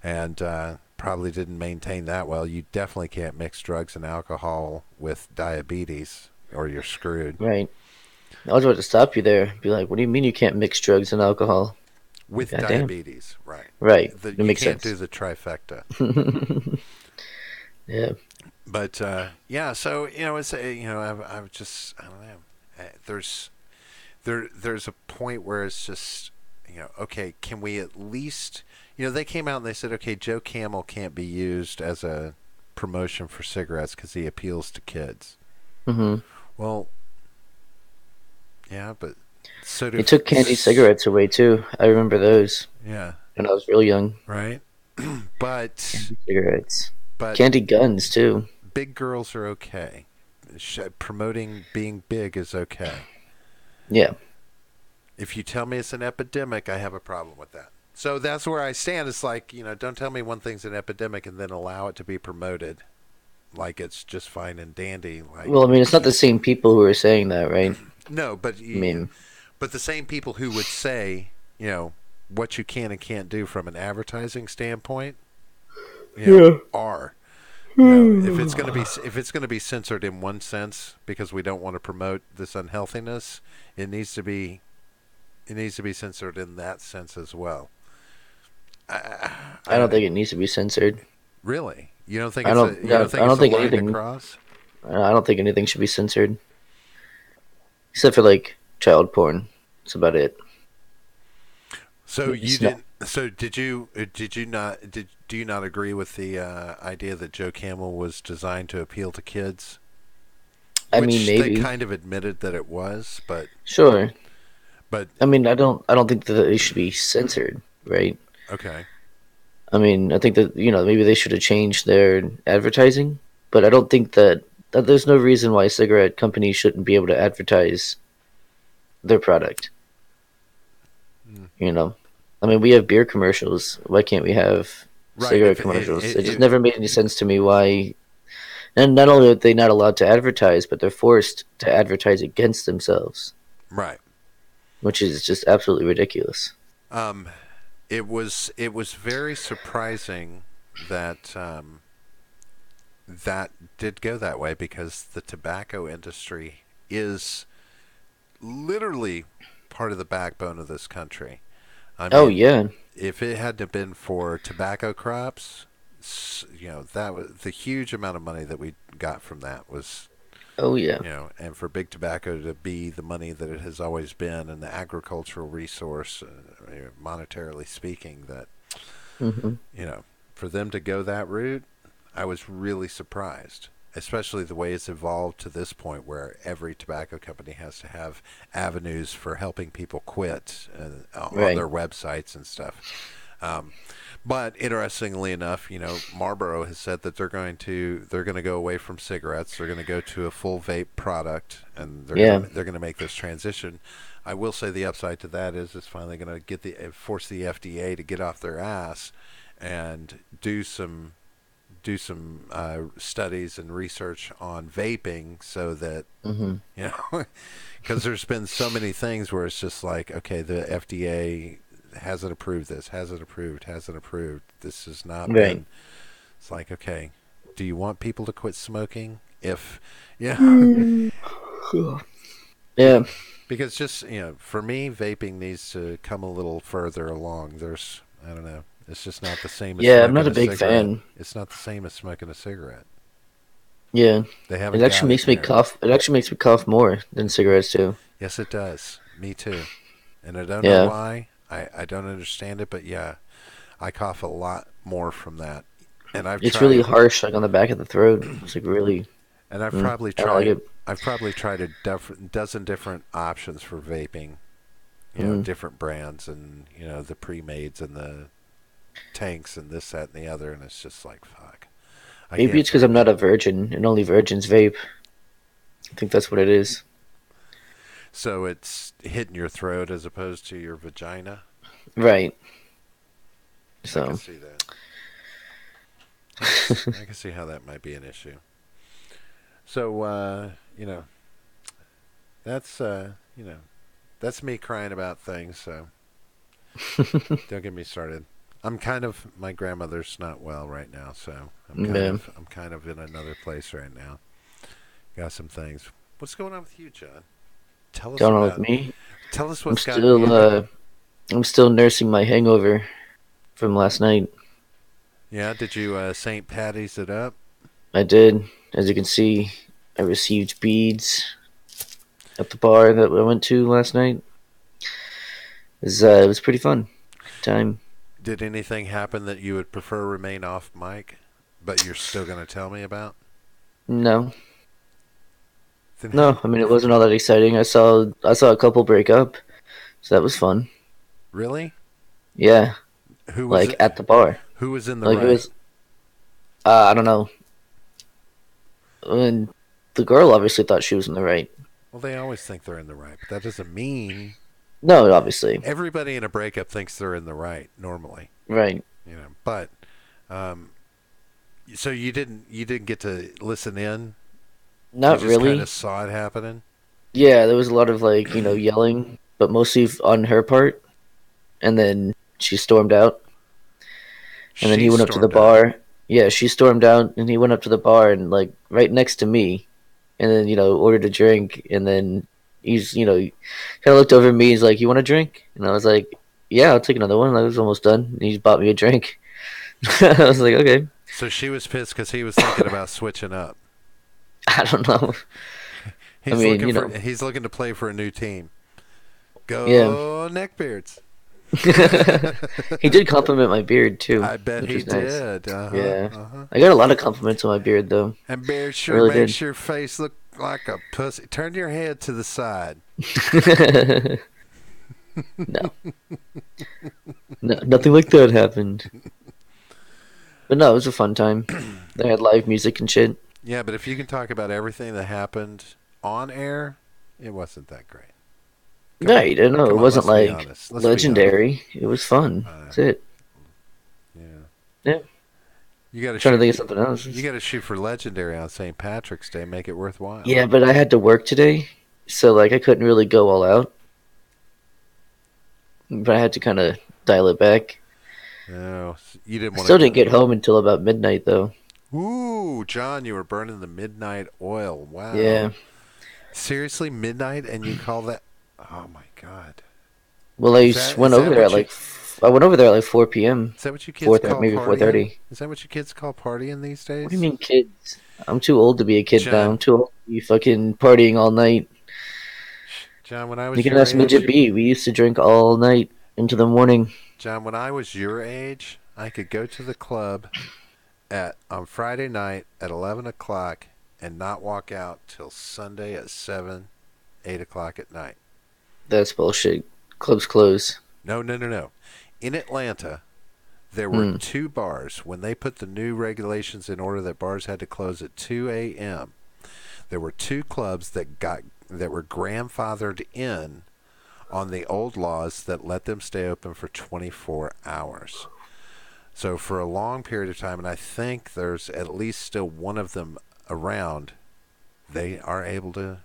and probably didn't maintain that well. You definitely can't mix drugs and alcohol with diabetes, or you're screwed. Right. I was about to stop you there. Be like, what do you mean you can't mix drugs and alcohol? With God damn. diabetes, right? Right. It You makes can't do sense. the trifecta. Yeah. But yeah, so it's I've just, I don't know. There's there's a point where it's just, okay, can we at least, they came out and they said, okay, Joe Camel can't be used as a promotion for cigarettes because he appeals to kids. Hmm. Well, yeah, but so do They took candy cigarettes away too. I remember those yeah, when I was real young. right. but Candy cigarettes. but Candy guns too. big girls are okay. Promoting being big is okay. Yeah. If you tell me it's an epidemic, I have a problem with that. So that's where I stand. It's like, don't tell me one thing's an epidemic and then allow it to be promoted like it's just fine and dandy. Like, Well, I mean, it's not the same people who are saying that, right? no, I mean, but the same people who would say, what you can and can't do from an advertising standpoint, yeah. are. If it's going to be censored in one sense because we don't want to promote this unhealthiness, it needs to be censored in that sense as well. I, I don't I, think it needs to be censored. really, you don't think I it's don't. a you Yeah, don't think I it's don't a think line to anything. cross? I don't think anything should be censored except for like child porn. That's about it. So Maybe you snuff. didn't. So did you not? Do you not agree with the idea that Joe Camel was designed to appeal to kids? I mean, Which they maybe. kind of admitted that it was, but Sure. but I mean, I don't think that it should be censored, right? okay, I mean, I think that maybe they should have changed their advertising, but I don't think that there's no reason why cigarette companies shouldn't be able to advertise their product. mm. You know, I mean, we have beer commercials. Why can't we have Right? cigarette If commercials? It just never made any sense to me why. And not only are they not allowed to advertise, but they're forced to advertise against themselves, right. which is just absolutely ridiculous. Um, it was very surprising that that did go that way because the tobacco industry is literally part of the backbone of this country. I Oh mean, yeah, if it hadn't been for tobacco crops, that was the huge amount of money that we got from that was, oh yeah, and for big tobacco to be the money that it has always been and the agricultural resource, monetarily speaking, that, hmm for them to go that route, I was really surprised. Especially the way it's evolved to this point, where every tobacco company has to have avenues for helping people quit on right, their websites and stuff. Um, but interestingly enough, Marlboro has said that they're going to go away from cigarettes. They're going to go to a full vape product, and they're yeah, going to they're going to make this transition. I will say the upside to that is it's finally going to get the force the FDA to get off their ass and do some studies and research on vaping so that Hmm. you know because there's been so many things where it's just like, okay, the FDA hasn't approved this, hasn't approved. This has not Right. been. It's like, okay, do you want people to quit smoking? If yeah, Mm. Yeah. because just for me, vaping needs to come a little further along. I don't know. It's just not the same as Yeah, I'm not smoking a a big cigarette. fan. It's not the same as smoking a cigarette. Yeah. They It haven't got actually it makes me there. cough. It actually makes me cough more than cigarettes do. Yes, it does. Me too. And I don't know Yeah. why. I don't understand it, but yeah, I cough a lot more from that. And I've It's really tried, harsh, like on the back of the throat. It's like really. and I've Mm, probably I don't like tried, it. I've probably tried dozen different options for vaping. Mm. Different brands and the pre-mades and the tanks and this, that, and the other, and it's just like fuck. I Maybe can't it's because vape. I'm not a virgin and only virgins vape. I think that's what it is. So it's hitting your throat as opposed to your vagina. Right. I can So. see that. I can see how that might be an issue. So that's that's me crying about things. So don't get me started. My grandmother's not well right now, so Yeah. I'm kind of in another place right now. Got some things. What's going on with you, John? Tell us Going on with about. me? Tell us I'm what's gotten still you. uh I'm still nursing my hangover from last night. Yeah, did you St. Patty's it up? I did. As you can see, I received beads at the bar that I went to last night. It was pretty fun. Time. Did anything happen that you would prefer remain off mic, but you're still going to tell me about? No. Then how? No, I mean it wasn't all that exciting. I saw a couple break up, so that was fun. Really? Yeah, Who was like it? at the bar. Who was in the Like it right? was I don't know. And the girl obviously thought she was in the right. Well, they always think they're in the right, but that doesn't mean No, obviously. everybody in a breakup thinks they're in the right normally. Right. But um, so you didn't get to listen in. You Not just kind of really. saw it happening. Yeah, there was a lot of like, yelling, but mostly on her part. And then she stormed out. And then She he went up to the stormed out. bar. Yeah, she stormed out and he went up to the bar and like right next to me and then, ordered a drink and then he's, kind of looked over at me, he's like, "You want a drink?" And I was like, "Yeah, I'll take another one." I was almost done. And he bought me a drink. I was like, "Okay." So she was pissed because he was thinking about switching up. I don't know. I He's mean, looking for he's looking to play for a new team. yeah. Go neckbeards. He did compliment my beard too, I bet which he was nice. did. Uh huh. Yeah. Uh huh. I got a lot of compliments on my beard though. And beard I sure really did. makes your face look like a pussy. Turn your head to the side. No. No, nothing like that happened. But no, it was a fun time. They had live music and shit. Yeah, but if you can talk about everything that happened on air, it wasn't that great. Come on. Right, I know. It Come on, wasn't let's be like honest. Let's be honest. legendary. It was fun. Uh, That's it. yeah. Yeah. You got to Trying to shoot. think of something else. You got to shoot for legendary on St. Patrick's Day. Make it worthwhile. Yeah, but I had to work today, so like I couldn't really go all out. But I had to kind of dial it back. No, you didn't want Still didn't to. get home until about midnight though. Ooh, John, you were burning the midnight oil. Wow. Yeah. Seriously, midnight, and you call that? Oh my God. Well, Is that went is over that there at what you like I went over there at like 4 p.m. is that what you kids 4:30, call maybe partying? 4:30. Is that what you kids call partying these What do days? you mean, kids? I'm too old to be a kid now. I'm John, too old to be fucking partying all night. John, when I You was can your ask Midget age, B. We used to drink all night into the morning. John, when I was your age, I could go to the club at on Friday night at 11 o'clock and not walk out till Sunday at 7, 8 o'clock at night. That's bullshit. Clubs close. No, no, no, no. In Atlanta, there were Hmm. two bars. When they put the new regulations in order that bars had to close at 2 a.m., there were two clubs that were grandfathered in on the old laws that let them stay open for 24 hours. So for a long period of time, and I think there's at least still one of them around, they are able to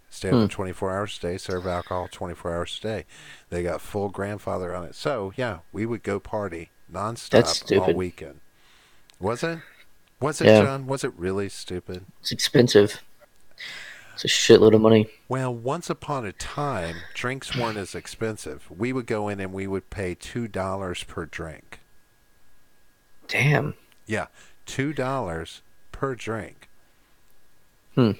stay Hmm. open 24 hours a day, serve alcohol 24 hours a day. They got full grandfather on it. So, yeah, we would go party That's nonstop all stupid. weekend. Was it? Was it, Yeah, John? Was it really stupid? it's expensive. It's a shitload of money. Well, once upon a time, drinks weren't as expensive. We would go in and we would pay $2 per drink. Damn. Yeah, $2 per drink. Hmm.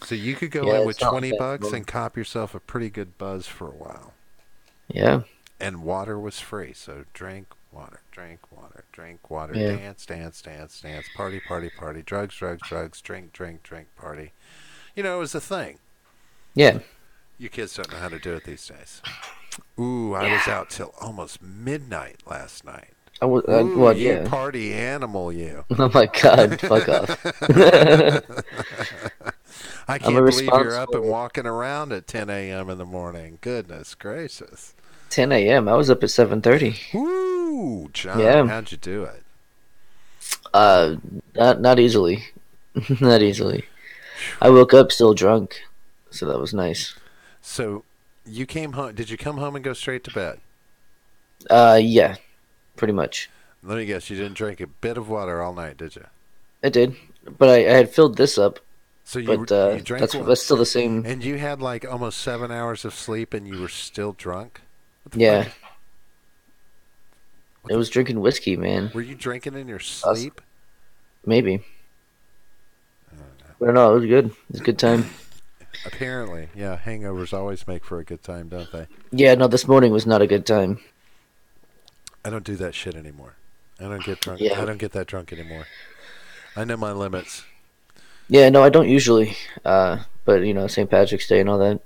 So you could go Yeah, in with it's not like 20 that bucks anymore. and cop yourself a pretty good buzz for a while. Yeah. And water was free. So drink water, drink water, drink water, Yeah. dance, dance, dance, dance, party, party, party, drugs, drugs, drugs, drink, drink, drink, party. You know, it was a thing. Yeah. You kids don't know how to do it these days. Ooh, I was Yeah. out till almost midnight last night. I was. Ooh, Well, you yeah. party animal, you. Oh my god. Fuck off. I I'm a can't believe you're up and responsible. walking around at 10 a.m. in the morning. Goodness gracious. 10 a.m. I was up at 7:30. Woo, John, Yeah. how'd you do it? Uh, not easily. Not easily. I woke up still drunk, so that was nice. So, you came home. Did you come home and go straight to bed? Yeah, pretty much. Let me guess, you didn't drink a bit of water all night, did you? I did, but I had filled this up. So But you drank one, that's still the same. and you had like almost 7 hours of sleep, and you were still drunk. What the fuck? Yeah, What it the? was drinking whiskey, man. Were you drinking in your Us, sleep? maybe. I don't know. I don't know. It was good. It was a good time. Apparently, yeah. Hangovers always make for a good time, don't they? Yeah, no, this morning was not a good time. I don't do that shit anymore. I don't get drunk. I Yeah, don't get that drunk anymore. I know my limits. yeah, no, I don't usually. But St. Patrick's Day and all that.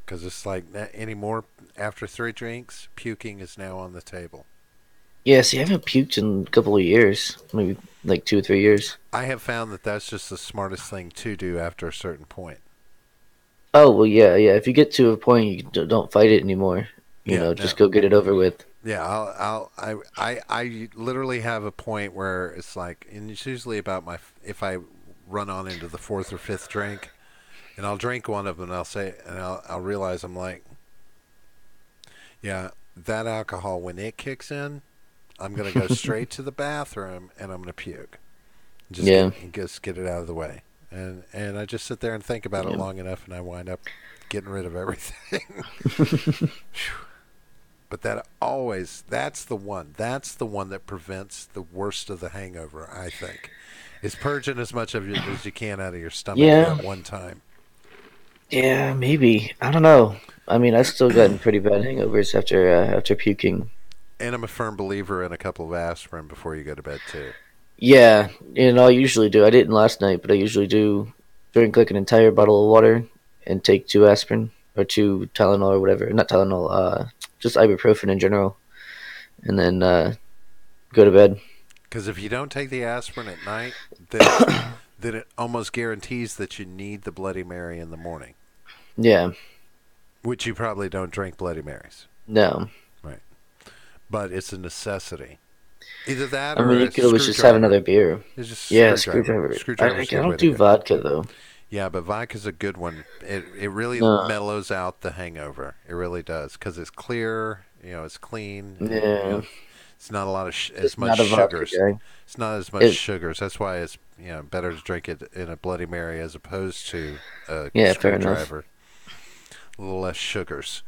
Because it's like anymore. After 3 drinks, puking is now on the table. Yeah, see, I haven't puked in a couple of years, maybe like 2 or 3 years. I have found that that's just the smartest thing to do after a certain point. Oh well, yeah, yeah. If you get to a point, you don't fight it anymore. Yeah, Just no. go get it over with. Yeah, I literally have a point where it's like, and it's usually about if I run on into the fourth or fifth drink, and I'll drink one of them, and I'll realize I'm like, yeah, that alcohol when it kicks in, I'm gonna go straight to the bathroom and I'm gonna puke. Yeah, Just get it out of the way. And I just sit there and think about it yeah, long enough, and I wind up getting rid of everything. But that's the one. That's the one that prevents the worst of the hangover, I think. Is purging as much of it as you can out of your stomach yeah, at one time. yeah. Maybe I don't know. I mean, I've still gotten pretty bad hangovers after puking. And I'm a firm believer in a couple of aspirin before you go to bed too. Yeah, I usually do. I didn't last night, but I usually do drink like an entire bottle of water and take 2 aspirin or 2 Tylenol or whatever. Not Tylenol, just ibuprofen in general, and then go to bed. Because if you don't take the aspirin at night, then it almost guarantees that you need the Bloody Mary in the morning, Yeah, which you probably don't drink Bloody Marys. no. Right. But it's a necessity. Either that I or mean, you a could always just have screwdriver. another beer. It's just a Yeah, screwdriver. screwdriver. I Screwdriver's a good don't way to do go. vodka though. Yeah, but vodka's a good one. It really No. mellows out the hangover. It really does because it's clear. It's clean. Yeah, It's not a lot of as just much not a vodka sugars. guy. It's not as much It. sugars. That's why it's better to drink it in a Bloody Mary as opposed to a Yeah, fair enough. screwdriver. A little less sugars.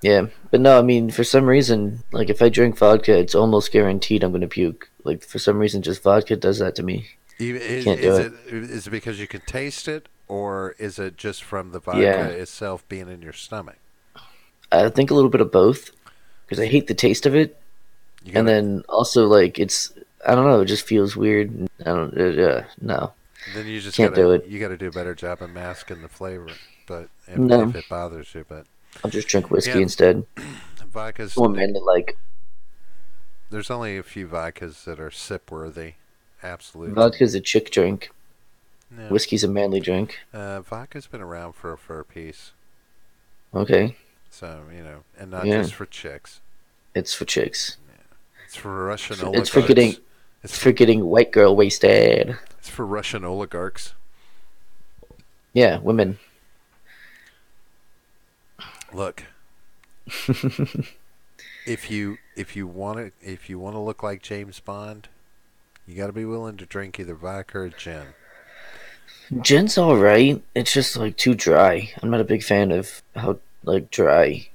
Yeah, but no, I mean, for some reason, like if I drink vodka, it's almost guaranteed I'm gonna puke. Like for some reason, just vodka does that to me. Can't do it. Is it because you can taste it, or is it just from the vodka Yeah, itself being in your stomach? I think a little bit of both because I hate the taste of it, You and gotta then also like I don't know, it just feels weird. I don't. No, Then you just can't do it. gotta do a better job of masking the flavor. But if No, it bothers you, but I'll just drink whiskey yeah, instead. vodkas. More manly like. There's only a few vodkas that are sip worthy. Absolute. Vodka's a chick drink. No, Whiskey's a manly drink. vodka's been around for a piece. Okay. So, and not Yeah. just for chicks. It's for chicks. It's for Russian It's for getting oligarchs. It's it's for for getting white girl wasted. it's for Russian oligarchs. Yeah, women. Look, if you want to look like James Bond, you got to be willing to drink either vodka or gin. Gin's all right. It's just like too dry. I'm not a big fan of how like dry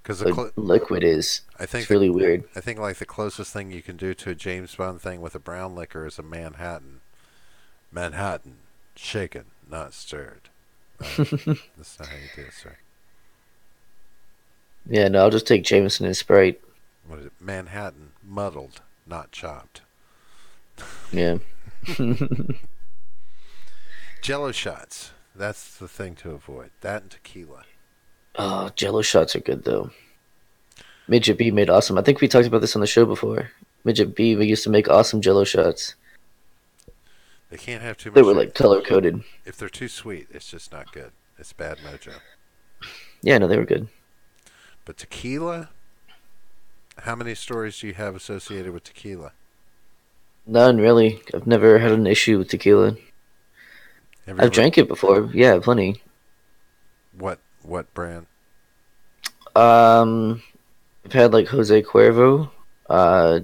Because the liquid is. I think It's really weird. I think like the closest thing you can do to a James Bond thing with a brown liquor is a Manhattan. Manhattan, shaken, not stirred. That's not how you do it, sir. Yeah, no, I'll just take Jameson and Sprite. What is it? Manhattan, muddled, not chopped. Yeah. Jello shots. That's the thing to avoid. That and tequila. Oh, Jello shots are good though. Midget B made awesome. I think we talked about this on the show before. Midget B, we used to make awesome Jello shots. They can't have too They much. were like color coded. If they're too sweet, it's just not good. It's bad mojo. Yeah, no, they were good. But tequila, how many stories do you have associated with tequila? None really. I've never had an issue with tequila. Have you I've ever? drank it before. Yeah, plenty. What brand? Um, I've had like Jose Cuervo. I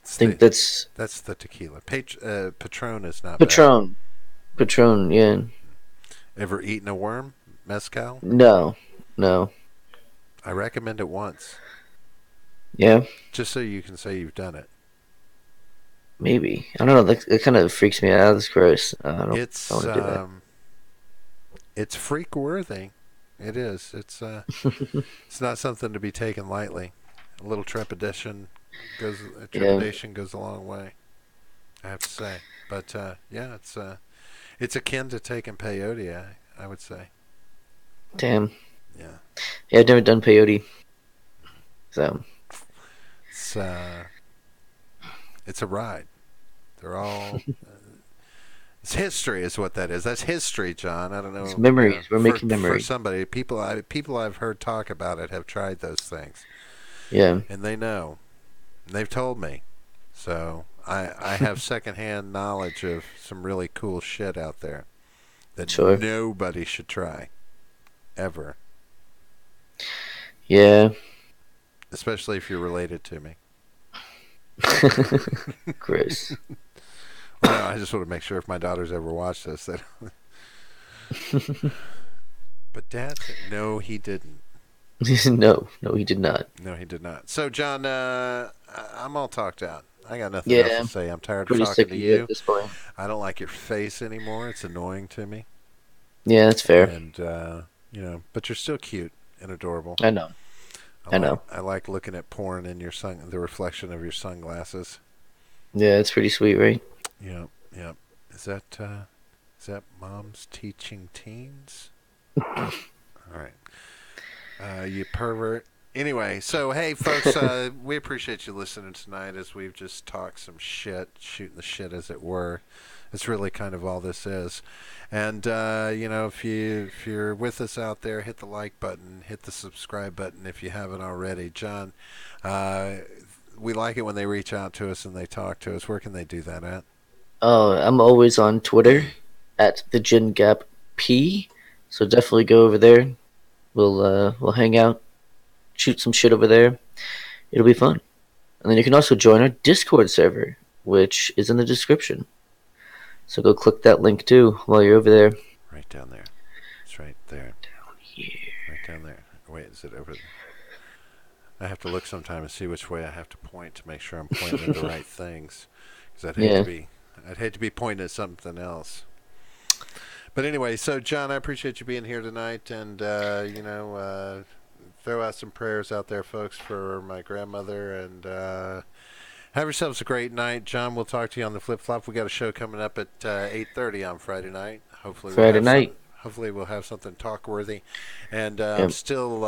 It's think the that's that's the tequila. Patron is not bad. Patron. Patron, yeah. Ever eaten a worm? Mezcal? No, no. I recommend it once, Yeah, just so you can say you've done it. maybe. I don't know. That kind of freaks me out. That's gross. I It's want to do that. it's freak worthy. It is. It's not something to be taken lightly. A little goes Yeah, trepidation goes a long way. I have to say, but yeah, it's akin to taking peyote. I would say. damn. Yeah, Yeah, I've never done peyote. So, it's uh, it's a ride. They're all. It's history, is what that is. That's history, John. I don't it's know. memories. We're For making for memories. somebody, people I've heard talk about it have tried those things, Yeah, and they know. And they've told me, so I have secondhand knowledge of some really cool shit out there that sure. nobody should try ever, Yeah. especially if you're related to me. Gross. Well, no, I just want to make sure if my daughters ever watch this that. But Dad said no, he didn't. No, no, he did not. No, he did not. So, John, I'm all talked out. I got nothing else to Yeah, say. I'm tired of pretty talking sick to of you at you. this point. I don't like your face anymore. It's annoying to me. Yeah, that's fair. And but you're still cute and adorable. I know. I know. I like looking at porn in the reflection of your sunglasses. Yeah, it's pretty sweet, right? Yep, yep. Is that mom's teaching teens? All right. You pervert. Anyway, so hey, folks, we appreciate you listening tonight as we've just talked some shit, shooting the shit, as it were. It's really kind of all this is. And if you're with us out there, hit the like button, hit the subscribe button if you haven't already. John, we like it when they reach out to us and they talk to us. Where can they do that at? Oh, I'm always on Twitter at the Gin Gap P. So definitely go over there. We'll hang out, shoot some shit over there. It'll be fun. And then you can also join our Discord server, which is in the description. So go click that link too while you're over there. Right down there. It's right there. Down here. Right down there. Wait, is it over there? I have to look sometime and see which way I have to point to make sure I'm pointing at the right things. Because Yeah. I'd hate to be pointing at something else. But anyway, so John, I appreciate you being here tonight, and throw out some prayers out there, folks, for my grandmother, and have yourselves a great night. John, we'll talk to you on the flip flop. We got a show coming up at 8:30 on Friday night. Friday night. Hopefully we'll have something talk worthy, and I'm Yep. still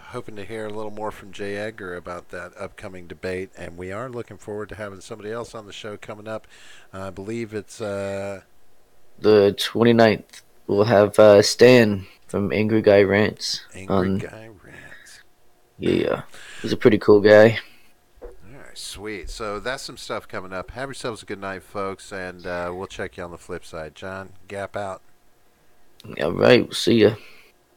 hoping to hear a little more from Jay Edgar about that upcoming debate, and we are looking forward to having somebody else on the show coming up. I believe it's The 29th. We'll have Stan. from Angry Guy Rants. Angry Guy Rants. Yeah, he's a pretty cool guy. All right, sweet. So that's some stuff coming up. Have yourselves a good night, folks, and we'll check you on the flip side. John, gap out. All right, see ya.